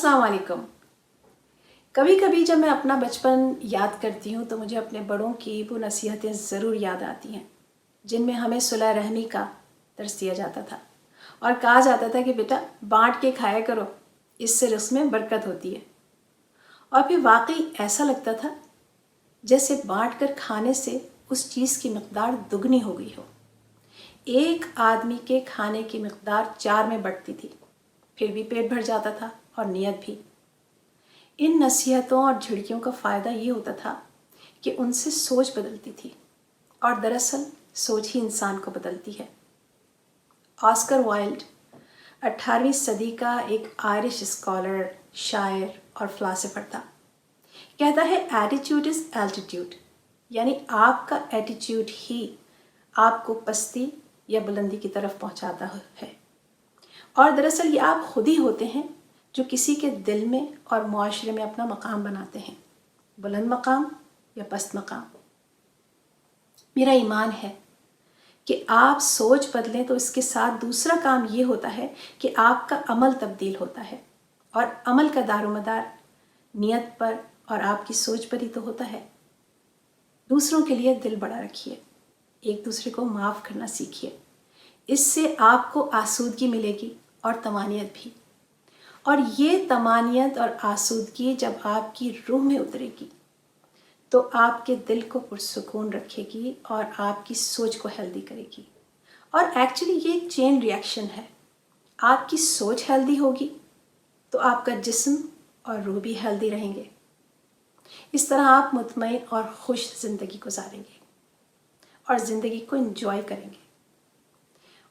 अस्सलाम वालेकुम। कभी कभी जब मैं अपना बचपन याद करती हूँ तो मुझे अपने बड़ों की वो नसीहतें ज़रूर याद आती हैं जिनमें हमें सुलह रहमी का दर्स दिया जाता था और कहा जाता था कि बेटा बांट के खाया करो, इससे रिज़्क़ में बरकत होती है। और फिर वाकई ऐसा लगता था जैसे बांट कर खाने से उस चीज़ की मकदार दुगनी हो गई हो। एक आदमी के खाने की मकदार 4 में बढ़ती थी, फिर भी पेट भर जाता था और नीयत भी। इन नसीहतों और झिड़कियों का फ़ायदा ये होता था कि उनसे सोच बदलती थी और दरअसल सोच ही इंसान को बदलती है। ऑस्कर वाइल्ड 18वीं सदी का एक आयरिश स्कॉलर, शायर और फ़िलासफ़र था। कहता है एटीट्यूड इज़ एल्टीट्यूड, यानी आपका एटीट्यूड ही आपको पस्ती या बुलंदी की तरफ पहुंचाता है। और दरअसल ये आप खुद ही होते हैं जो किसी के दिल में और मुआशरे में अपना मकाम बनाते हैं, बुलंद मकाम या पस्त मकाम। मेरा ईमान है कि आप सोच बदलें तो इसके साथ दूसरा काम ये होता है कि आपका अमल तब्दील होता है, और अमल का दारोमदार नियत पर और आपकी सोच पर ही तो होता है। दूसरों के लिए दिल बड़ा रखिए, एक दूसरे को माफ़ करना सीखिए, इससे आपको आसूदगी मिलेगी और तमानियत भी। और ये तमानियत और आसूदगी जब आपकी रूह में उतरेगी तो आपके दिल को पुरसुकून रखेगी और आपकी सोच को हेल्दी करेगी। और एक्चुअली ये एक चेन रिएक्शन है। आपकी सोच हेल्दी होगी तो आपका जिस्म और रूह भी हेल्दी रहेंगे। इस तरह आप मुतमईन और खुश ज़िंदगी गुजारेंगे और ज़िंदगी को एंजॉय करेंगे।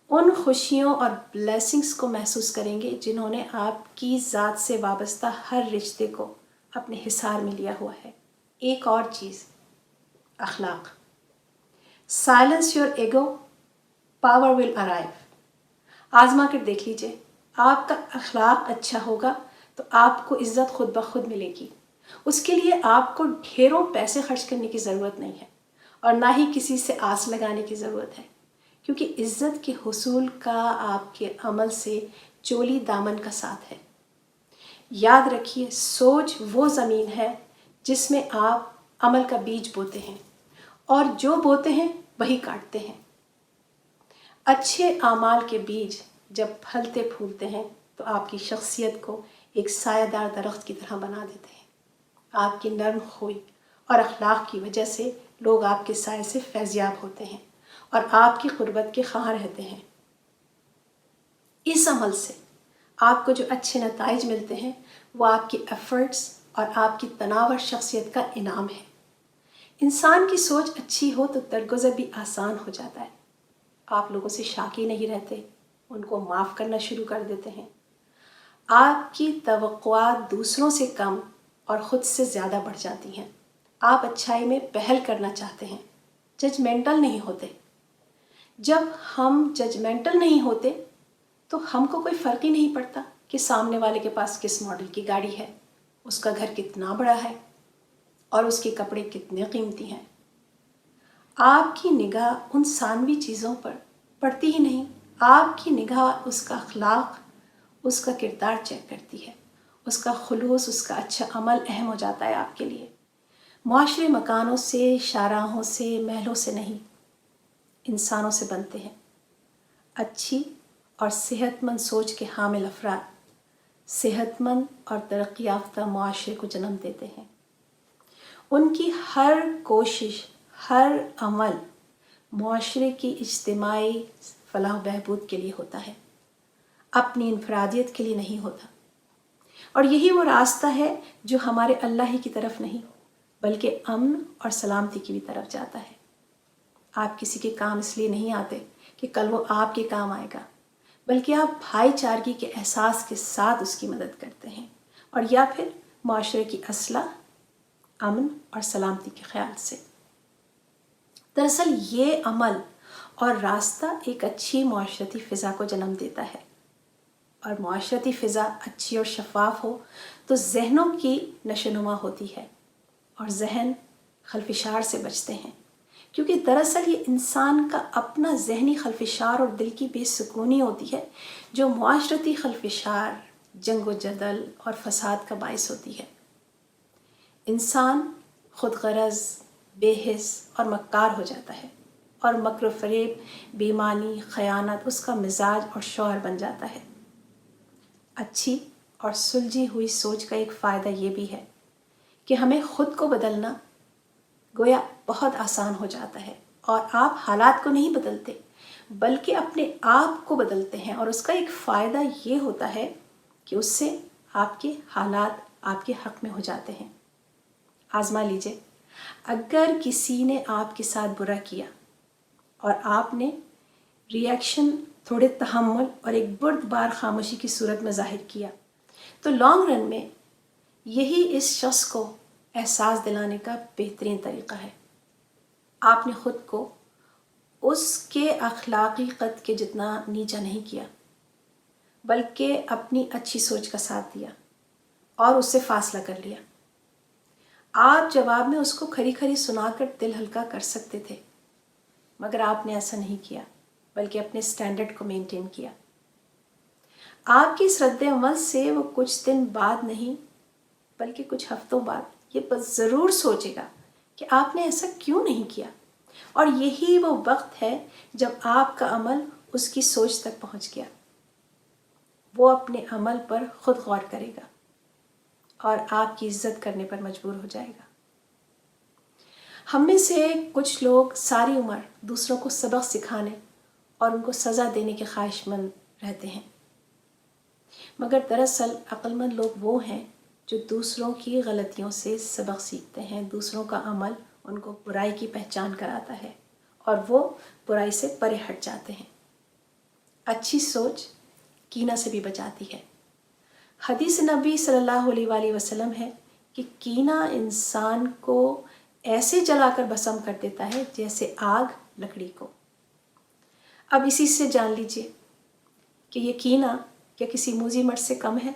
उन खुशियों और ब्लेसिंग्स को महसूस करेंगे जिन्होंने आपकी ज़ात से वाबस्ता हर रिश्ते को अपने हिसार में लिया हुआ है। एक और चीज़, अखलाक। Silence your ego, power will arrive. आजमा कर देख लीजिए, आपका अखलाक अच्छा होगा तो आपको इज़्ज़त खुद ब खुद मिलेगी। उसके लिए आपको ढेरों पैसे खर्च करने की ज़रूरत नहीं है और ना ही किसी से आस लगाने की ज़रूरत है, क्योंकि इज़्ज़त के हुसूल का आपके अमल से चोली दामन का साथ है। याद रखिए, सोच वो ज़मीन है जिसमें आप अमल का बीज बोते हैं और जो बोते हैं वही काटते हैं। अच्छे आमाल के बीज जब फलते फूलते हैं तो आपकी शख्सियत को एक सायादार दरख्त की तरह बना देते हैं। आपकी नर्म खुई और अखलाक की वजह से लोग आपके साए से फैज़याब होते हैं और आपकी क़ुर्बत के ख़्वाह रहते हैं। इस अमल से आपको जो अच्छे नताइज मिलते हैं वो आपकी एफ़र्ट्स और आपकी तनावर शख्सियत का इनाम है। इंसान की सोच अच्छी हो तो दरगुज़र भी आसान हो जाता है। आप लोगों से शाकी नहीं रहते, उनको माफ़ करना शुरू कर देते हैं। आपकी तवक्कुआत दूसरों से कम और ख़ुद से ज़्यादा बढ़ जाती हैं। आप अच्छाई में पहल करना चाहते हैं, जजमेंटल नहीं होते। जब हम जजमेंटल नहीं होते तो हमको कोई फ़र्क ही नहीं पड़ता कि सामने वाले के पास किस मॉडल की गाड़ी है, उसका घर कितना बड़ा है और उसके कपड़े कितने कीमती हैं। आपकी निगाह उन सानवी चीज़ों पर पड़ती ही नहीं। आपकी निगाह उसका अखलाक, उसका किरदार चेक करती है। उसका खुलूस, उसका अच्छा अमल अहम हो जाता है आपके लिए। मुआशरे मकानों से, शाहराहों से, महलों से नहीं, इंसानों से बनते हैं। अच्छी और सेहतमंद सोच के हामिल अफराद सेहतमंद और तरक्की याफ्ता मुआशरे को जन्म देते हैं। उनकी हर कोशिश, हर अमल मुआशरे की इज्तिमाई फलाह बहबूद के लिए होता है, अपनी इनफरादियत के लिए नहीं होता। और यही वो रास्ता है जो हमारे अल्लाह ही की तरफ नहीं बल्कि अमन और सलामती की भी तरफ जाता है। आप किसी के काम इसलिए नहीं आते कि कल वो आपके काम आएगा, बल्कि आप भाईचारगी के एहसास के साथ उसकी मदद करते हैं, और या फिर मुआशरे की असलाह, अमन और सलामती के ख्याल से। दरअसल ये अमल और रास्ता एक अच्छी मुआशरती फ़िज़ा को जन्म देता है, और मुआशरती फ़िज़ा अच्छी और शफ़ाफ़ हो तो जहनों की नशोनुमा होती है और जहन खलफिशार से बचते हैं, क्योंकि दरअसल ये इंसान का अपना जहनी खलफिशार और दिल की बेसुकूनी होती है जो मुआशरती खलफिशार, جنگ و جدل اور فساد کا باعث ہوتی ہے۔ انسان خود غرض، بے حس اور مکار ہو جاتا ہے، اور مکر و فریب، بے ایمانی، خیانت اس کا مزاج اور شوہر بن جاتا ہے۔ اچھی اور سلجھی ہوئی سوچ کا ایک فائدہ یہ بھی ہے کہ ہمیں خود کو بدلنا گویا بہت آسان ہو جاتا ہے، اور آپ حالات کو نہیں بدلتے بلکہ اپنے آپ کو بدلتے ہیں، اور اس کا ایک فائدہ یہ ہوتا ہے کہ اس سے آپ کے حالات آپ کے حق میں ہو جاتے ہیں۔ آزما لیجئے، اگر کسی نے آپ کے ساتھ برا کیا اور آپ نے ریئیکشن تھوڑے تحمل اور ایک بردبار خاموشی کی صورت میں ظاہر کیا، تو لانگ رن میں یہی اس شخص کو احساس دلانے کا بہترین طریقہ ہے۔ آپ نے خود کو اس کے اخلاقی قد کے جتنا نیچا نہیں کیا، بلکہ اپنی اچھی سوچ کا ساتھ دیا اور اس سے فاصلہ کر لیا۔ آپ جواب میں اس کو کھری کھری سنا کر دل ہلکا کر سکتے تھے، مگر آپ نے ایسا نہیں کیا بلکہ اپنے سٹینڈرڈ کو مینٹین کیا۔ آپ کی اس رد عمل سے وہ کچھ دن بعد نہیں بلکہ کچھ ہفتوں بعد یہ بس ضرور سوچے گا کہ آپ نے ایسا کیوں نہیں کیا، اور یہی وہ وقت ہے جب آپ کا عمل اس کی سوچ تک پہنچ گیا۔ وہ اپنے عمل پر خود غور کرے گا اور آپ کی عزت کرنے پر مجبور ہو جائے گا۔ ہم میں سے کچھ لوگ ساری عمر دوسروں کو سبق سکھانے اور ان کو سزا دینے کے خواہش مند رہتے ہیں، مگر دراصل عقل مند لوگ وہ ہیں جو دوسروں کی غلطیوں سے سبق سیکھتے ہیں۔ دوسروں کا عمل ان کو برائی کی پہچان کراتا ہے اور وہ برائی سے پرے ہٹ جاتے ہیں۔ اچھی سوچ کینہ سے بھی بچاتی ہے۔ حدیث نبی صلی اللہ علیہ وآلہ وسلم ہے کہ کینہ انسان کو ایسے جلا کر بھسم کر دیتا ہے جیسے آگ لکڑی کو۔ اب اسی سے جان لیجئے کہ یہ کینہ کیا کسی موذی مرد سے کم ہے؟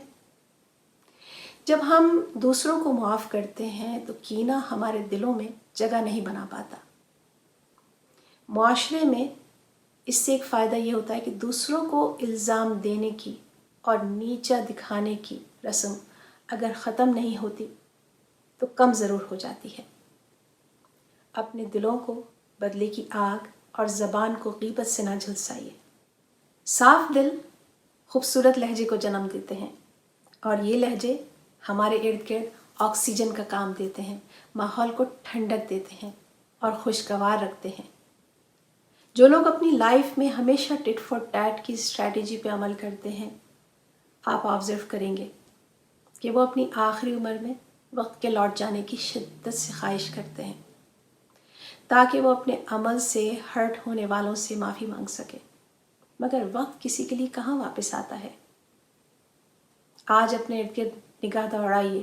جب ہم دوسروں کو معاف کرتے ہیں تو کینہ ہمارے دلوں میں جگہ نہیں بنا پاتا۔ معاشرے میں اس سے ایک فائدہ یہ ہوتا ہے کہ دوسروں کو الزام دینے کی اور نیچا دکھانے کی رسم اگر ختم نہیں ہوتی تو کم ضرور ہو جاتی ہے۔ اپنے دلوں کو بدلے کی آگ اور زبان کو غیبت سے نہ جھلسائیے۔ صاف دل خوبصورت لہجے کو جنم دیتے ہیں، اور یہ لہجے ہمارے ارد گرد آکسیجن کا کام دیتے ہیں، ماحول کو ٹھنڈک دیتے ہیں اور خوشگوار رکھتے ہیں۔ جو لوگ اپنی لائف میں ہمیشہ ٹٹ فار ٹیٹ کی اسٹریٹجی پہ عمل کرتے ہیں، آپ آبزرو کریں گے کہ وہ اپنی آخری عمر میں وقت کے لوٹ جانے کی شدت سے خواہش کرتے ہیں تاکہ وہ اپنے عمل سے ہرٹ ہونے والوں سے معافی مانگ سکے، مگر وقت کسی کے لیے کہاں واپس آتا ہے۔ آج اپنے ارد گرد نگاہ دوڑائیے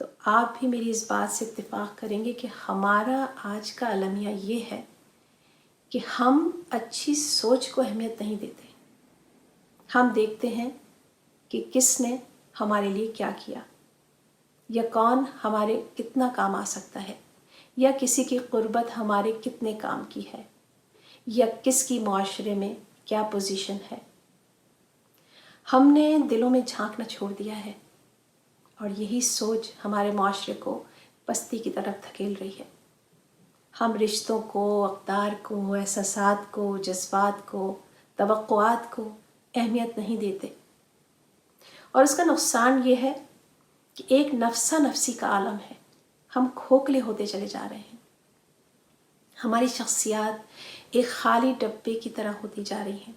تو آپ بھی میری اس بات سے اتفاق کریں گے کہ ہمارا آج کا المیہ یہ ہے کہ ہم اچھی سوچ کو اہمیت نہیں دیتے۔ ہم دیکھتے ہیں کہ کس نے ہمارے لیے کیا کیا، یا کون ہمارے کتنا کام آ سکتا ہے، یا کسی کی قربت ہمارے کتنے کام کی ہے، یا کس کی معاشرے میں کیا پوزیشن ہے۔ ہم نے دلوں میں جھانکنا چھوڑ دیا ہے، اور یہی سوچ ہمارے معاشرے کو پستی کی طرف دھکیل رہی ہے۔ ہم رشتوں کو، اقدار کو، احساسات کو، جذبات کو، توقعات کو اہمیت نہیں دیتے، اور اس کا نقصان یہ ہے کہ ایک نفسا نفسی کا عالم ہے۔ ہم کھوکھلے ہوتے چلے جا رہے ہیں۔ ہماری شخصیات ایک خالی ڈبے کی طرح ہوتی جا رہی ہیں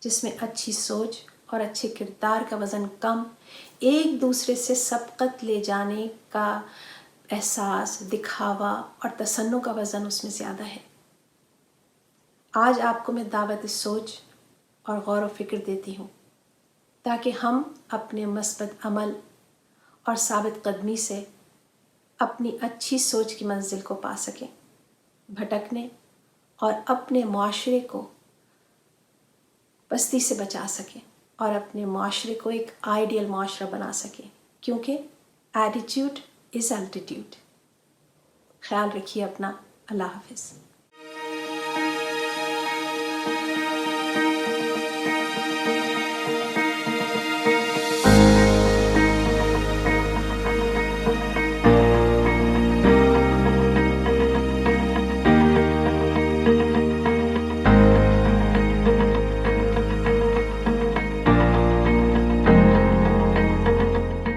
جس میں اچھی سوچ اور اچھے کردار کا وزن کم، ایک دوسرے سے سبقت لے جانے کا احساس، دکھاوا اور تصنع کا وزن اس میں زیادہ ہے۔ آج آپ کو میں دعوت سوچ اور غور و فکر دیتی ہوں تاکہ ہم اپنے مثبت عمل اور ثابت قدمی سے اپنی اچھی سوچ کی منزل کو پا سکیں، بھٹکنے اور اپنے معاشرے کو پستی سے بچا سکیں، اور اپنے معاشرے کو ایک آئیڈیل معاشرہ بنا سکیں، کیونکہ ایٹیٹیوڈ از الٹیٹیوڈ۔ خیال رکھیے اپنا۔ اللہ حافظ۔